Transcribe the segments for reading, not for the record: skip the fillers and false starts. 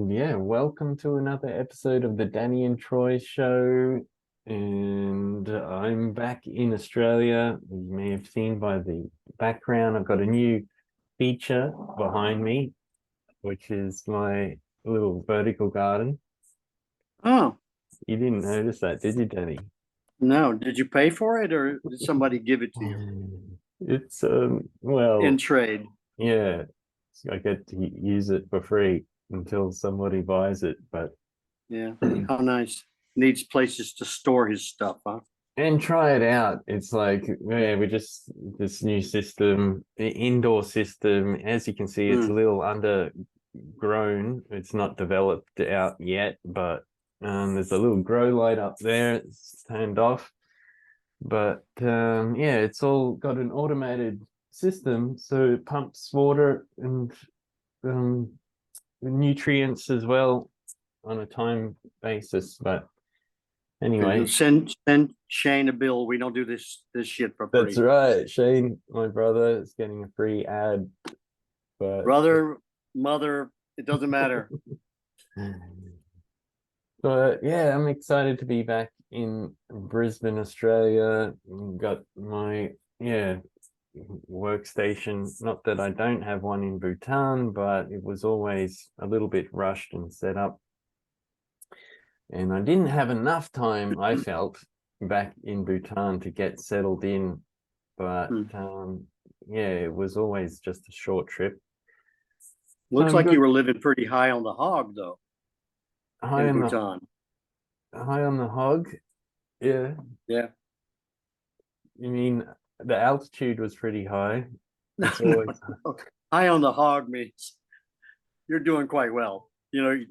Yeah, welcome to another episode of the Danny and Troy show. And I'm back in Australia. You may have seen by the background, I've got a new feature behind me, which is my little vertical garden. Oh, You didn't notice that, did you, Danny? no. Did you pay for it or did somebody give it to you It's in well, trade? yeah, I get to use it for free until somebody buys it, but Yeah. How nice. Needs places to store his stuff, huh? and try it out. It's like, yeah, we just this new system, the indoor system. As you can see, it's a Hmm. little undergrown. It's not developed out yet, but there's a little grow light up there. It's turned off, but yeah, it's all got an automated system, so it pumps water and um, nutrients as well on a time basis. But Okay. anyway. Send Shane a bill. We don't do this shit for That's free. right. Shane, my brother, is getting a free ad, but Brother, mother, it doesn't matter. yeah, I'm excited to be back in Brisbane, Australia. Got my yeah workstation. Not that I don't have one in Bhutan, but it was always a little bit rushed and set up. And I didn't have enough time, I felt, back in Bhutan to get settled in. But Hmm. yeah, it was always just a short trip. So Looks I'm like you good. were living pretty high on the hog, though, High in on the Bhutan. high on the hog. Yeah. Yeah. You mean the altitude was pretty high. No, It's no, always no. High on the hog means you're doing quite well. You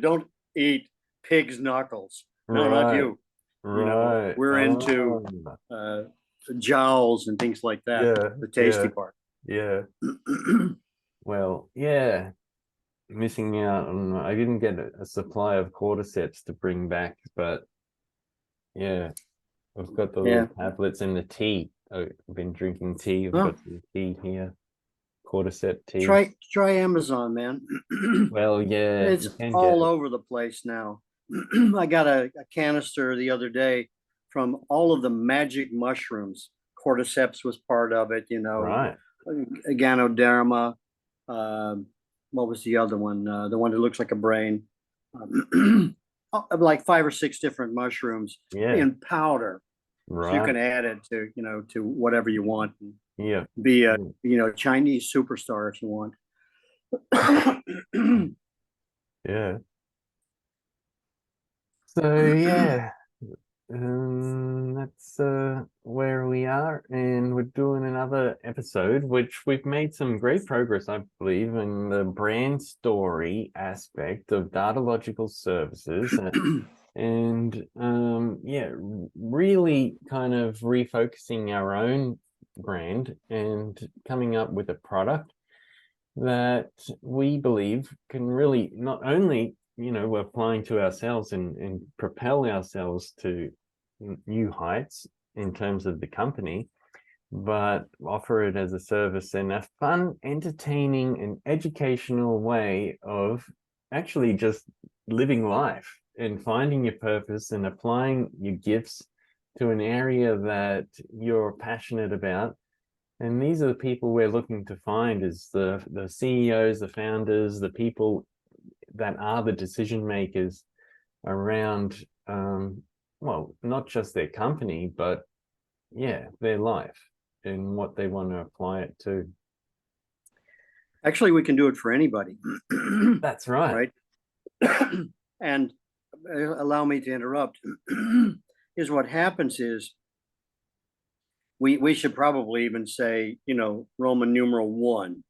don't eat pig's knuckles. No, not right, you. right. We're into Oh, uh, jowls and things like that, yeah, the tasty yeah, part. yeah. Well, yeah. Missing out on I didn't get a supply of cordyceps to bring back, but yeah, I've got the little Yeah. tablets and the tea. I've been drinking tea. I've Well, got some tea here, cordyceps tea. try Amazon, man. Well, yeah, It's you can get all it. over the place now. I got a canister the other day from all of the magic mushrooms. Cordyceps was part of it, Right. Ganoderma. Um, what was the other one? The one that looks like a brain. Like five or six different mushrooms Yeah. in powder, so you can Right. add it to whatever you want and Yeah. be a Mm. Chinese superstar if you want. Yeah. So yeah, that's where we are, and we're doing another episode, which we've made some great progress, I believe, in the brand story aspect of data logical services, and yeah, really kind of refocusing our own brand and coming up with a product that we believe can really not only, we're applying to ourselves and propel ourselves to new heights in terms of the company, but offer it as a service in a fun, entertaining, and educational way of actually just living life and finding your purpose and applying your gifts to an area that you're passionate about. And these are the people we're looking to find is the CEOs, the founders, the people that are the decision makers around well, not just their company, but yeah, their life and what they want to apply it to. Actually, we can do it for anybody, That's right. right? And allow me to interrupt. Is what happens is we should probably even say, Roman numeral one,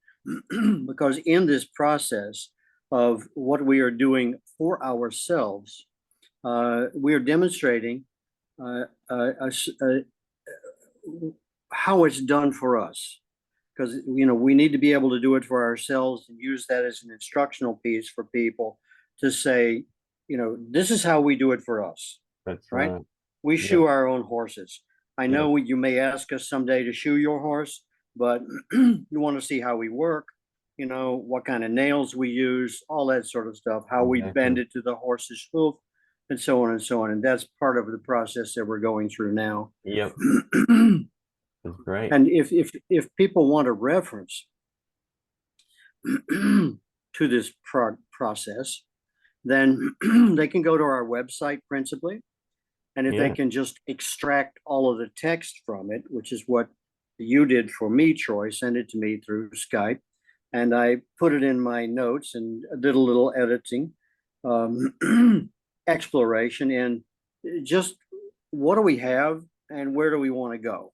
because in this process of what we are doing for ourselves, we are demonstrating uh, uh, uh, uh, how it's done for us. Because we need to be able to do it for ourselves and use that as an instructional piece for people to say, this is how we do it for us, That's right? right. We Yeah. shoe our own horses. I Yeah. know you may ask us someday to shoe your horse, but you want to see how we work. you know, what kind of nails we use, all that sort of stuff, how we bend Exactly. it to the horse's hoof, and so on and so on. And that's part of the process that we're going through now. Yep. That's great. And if people want a reference to this process, then they can go to our website principally. And if they Yeah. can just extract all of the text from it, which is what you did for me, Troy, send it to me through Skype. And I put it in my notes and did a little editing, exploration in just what do we have and where do we want to go.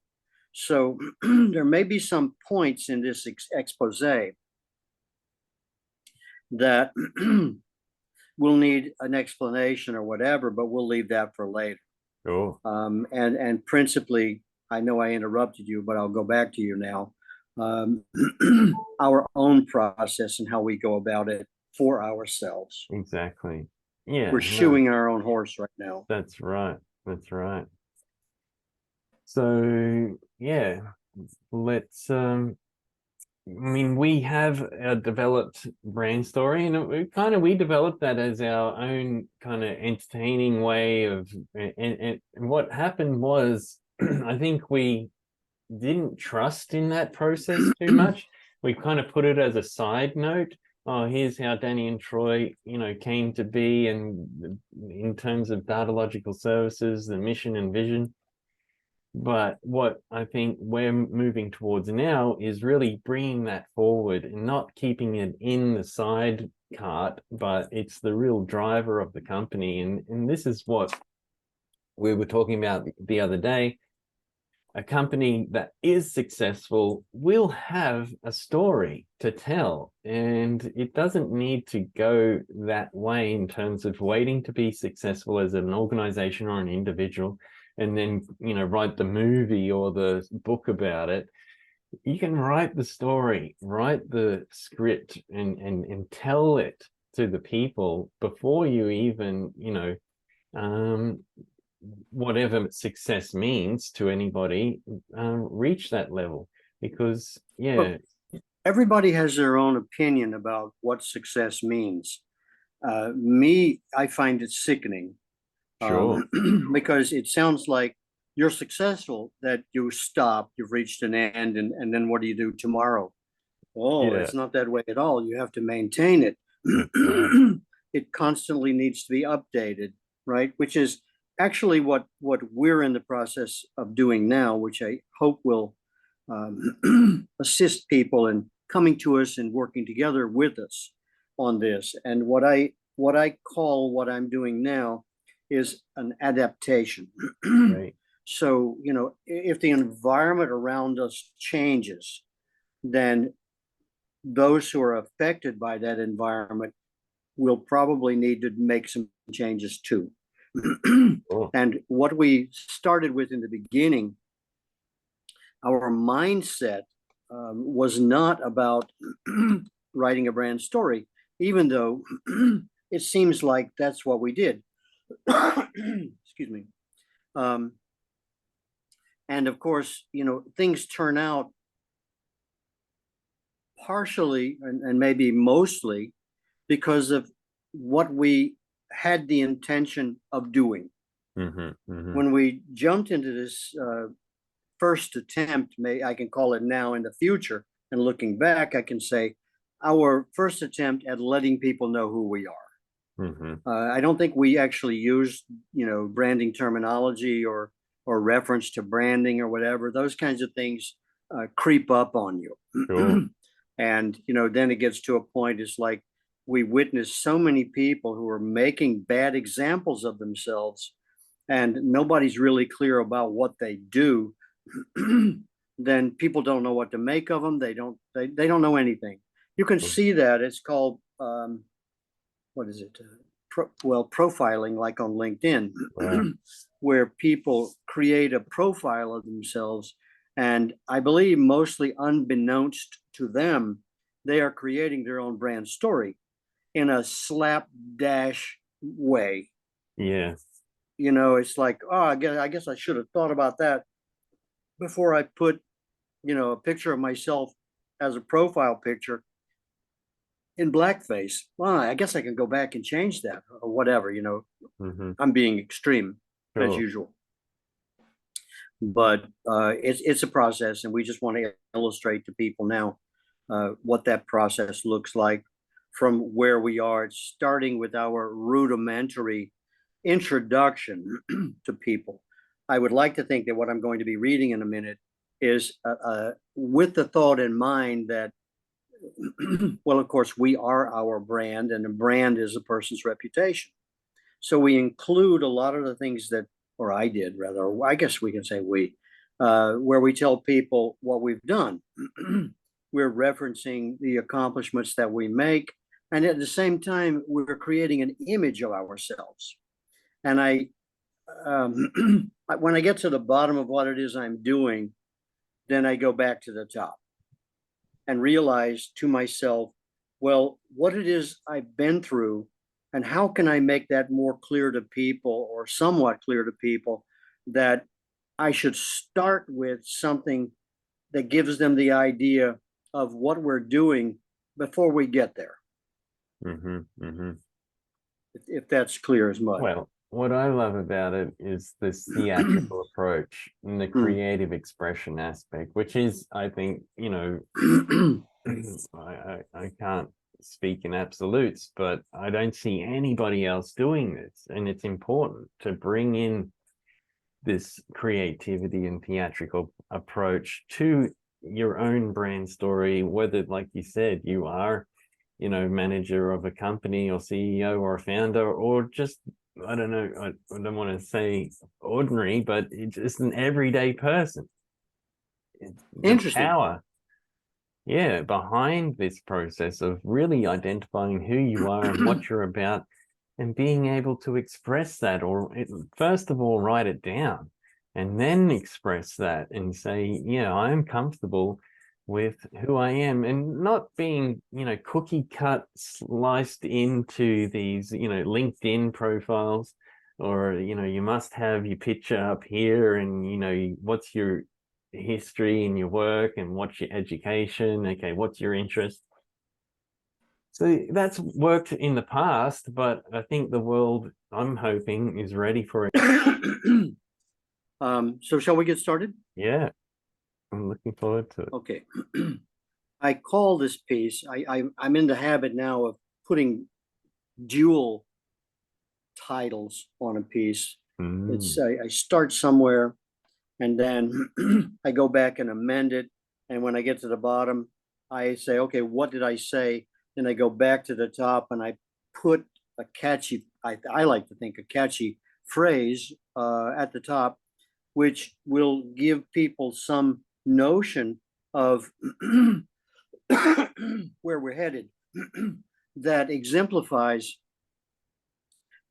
So there may be some points in this expose that we'll need an explanation or whatever, but we'll leave that for later. Cool. And principally, I know I interrupted you, but I'll go back to you now. Our own process and how we go about it for ourselves. Exactly. Yeah. We're No, shoeing our own horse right now. that's right. That's right. So yeah, let's I mean, we have a developed brand story, and we developed that as our own kind of entertaining way of. And what happened was, I think we didn't trust in that process too much. We kind of put it as a side note. Oh, here's how Danny and Troy, came to be, and in terms of data logical services, the mission and vision. But what I think we're moving towards now is really bringing that forward and not keeping it in the side cart, but it's the real driver of the company. And this is what we were talking about the other day. A company that is successful will have a story to tell, and it doesn't need to go that way in terms of waiting to be successful as an organization or an individual and then write the movie or the book about it. You can write the story, write the script, and tell it to the people before you even um whatever success means to anybody, reach that level. Because Well, yeah. everybody has their own opinion about what success means. I find it sickening, Sure. because it sounds like you're successful, that you stop, you've reached an end, and then what do you do tomorrow? Oh, Yeah, it's not that way at all. You have to maintain it. that's right. It constantly needs to be updated, right? Which is actually what we're in the process of doing now, which I hope will assist people in coming to us and working together with us on this. And what I call what I'm doing now is an adaptation. Right. So, if the environment around us changes, then those who are affected by that environment will probably need to make some changes too. Cool. And what we started with in the beginning, our mindset was not about writing a brand story, even though it seems like that's what we did. Excuse me. Um, and of course, things turn out partially and maybe mostly because of what we had the intention of doing. When we jumped into this first attempt, I can call it now in the future, and looking back, I can say our first attempt at letting people know who we are. I don't think we actually used, branding terminology or reference to branding or whatever. Those kinds of things creep up on you. Sure. And, then it gets to a point, it's like we witnessed so many people who are making bad examples of themselves, and nobody's really clear about what they do. Then people don't know what to make of them. They don't know anything. You can see that. It's called, what is it? Profiling, like on LinkedIn. Wow. Where people create a profile of themselves, and I believe mostly unbeknownst to them, they are creating their own brand story in a slapdash way. Yeah. It's like, oh, I guess I should have thought about that before I put, a picture of myself as a profile picture. in blackface. Well, I guess I can go back and change that or whatever, you know. Mm-hmm. I'm being extreme as Sure. usual. But it's a process, and we just want to illustrate to people now what that process looks like from where we are. It's starting with our rudimentary introduction to people. I would like to think that what I'm going to be reading in a minute is with the thought in mind that, well, of course, we are our brand, and a brand is a person's reputation. So we include a lot of the things that, or I did rather, or I guess we can say we, where we tell people what we've done. We're referencing the accomplishments that we make. And at the same time, we're creating an image of ourselves. And when I get to the bottom of what it is I'm doing, then I go back to the top and realize to myself, well, what it is I've been through, and how can I make that more clear to people, or somewhat clear to people, that I should start with something that gives them the idea of what we're doing before we get there. Mm-hmm. Mm-hmm. If that's clear as mud. Well, what I love about it is this theatrical approach and the creative expression aspect, which is, I think, you know, I can't speak in absolutes, but I don't see anybody else doing this. And it's important to bring in this creativity and theatrical approach to your own brand story, whether, like you said, you are, you know, manager of a company or CEO or a founder, or just, I don't know, I don't want to say ordinary, but it's just an everyday person. The Interesting. power, yeah, behind this process of really identifying who you are and what you're about, and being able to express that, or first of all, write it down and then express that and say, yeah, I'm comfortable with who I am, and not being, you know, cookie cut sliced into these, you know, LinkedIn profiles, or, you know, you must have your picture up here, and, you know, what's your history and your work, and what's your education, okay, what's your interest. So that's worked in the past, but I think the world, I'm hoping, is ready for it. So shall we get started? Yeah, I'm looking forward to it. Okay. I call this piece, I'm in the habit now of putting dual titles on a piece. It's I start somewhere, and then I go back and amend it. And when I get to the bottom, I say, okay, what did I say? Then I go back to the top and I put a catchy, I like to think a catchy phrase at the top, which will give people some notion of where we're headed, that exemplifies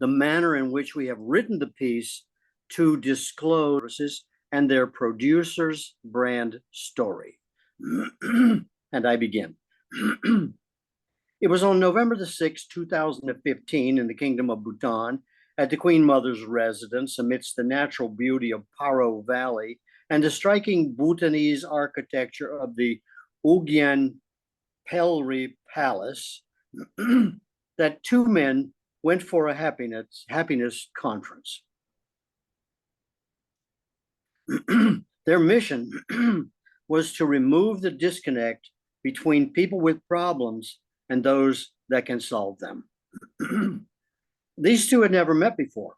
the manner in which we have written the piece to disclose and their producer's brand story. And I begin. It was on November the 6th, 2015, in the Kingdom of Bhutan, at the Queen Mother's residence, amidst the natural beauty of Paro Valley and the striking Bhutanese architecture of the Ugyen Pelri Palace, that two men went for a happiness conference. Their mission was to remove the disconnect between people with problems and those that can solve them. These two had never met before.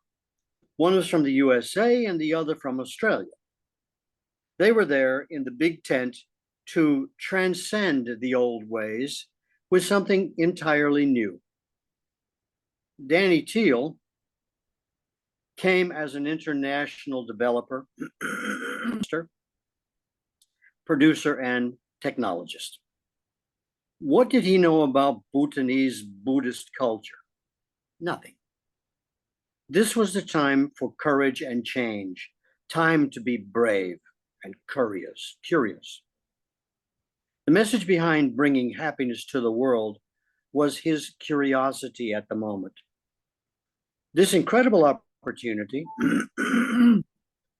One was from the USA and the other from Australia. They were there in the big tent to transcend the old ways with something entirely new. Danny Teal came as an international developer, producer, and technologist. What did he know about Bhutanese Buddhist culture? Nothing. This was the time for courage and change, time to be brave and curious. The message behind bringing happiness to the world was his curiosity at the moment. This incredible opportunity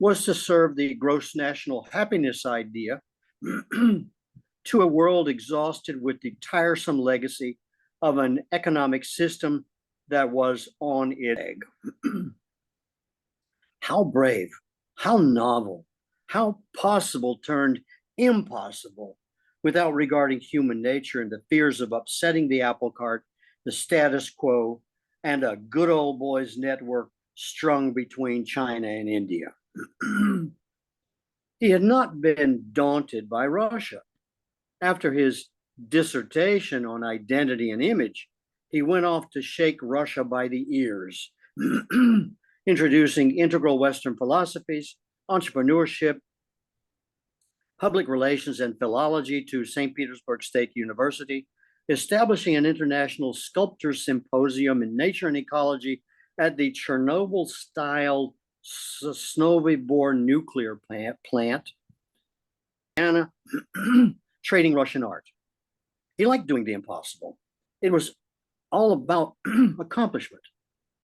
was to serve the gross national happiness idea to a world exhausted with the tiresome legacy of an economic system that was on its egg. How brave, how novel, how possible turned impossible without regarding human nature and the fears of upsetting the apple cart, the status quo, and a good old boys network strung between China and India. He had not been daunted by Russia. After his dissertation on identity and image, he went off to shake Russia by the ears, introducing integral Western philosophies, entrepreneurship, public relations, and philology to St. Petersburg State University, establishing an international sculptors symposium in nature and ecology at the Chernobyl-style Sosnovyy nuclear plant, and trading Russian art. He liked doing the impossible. It was all about accomplishment.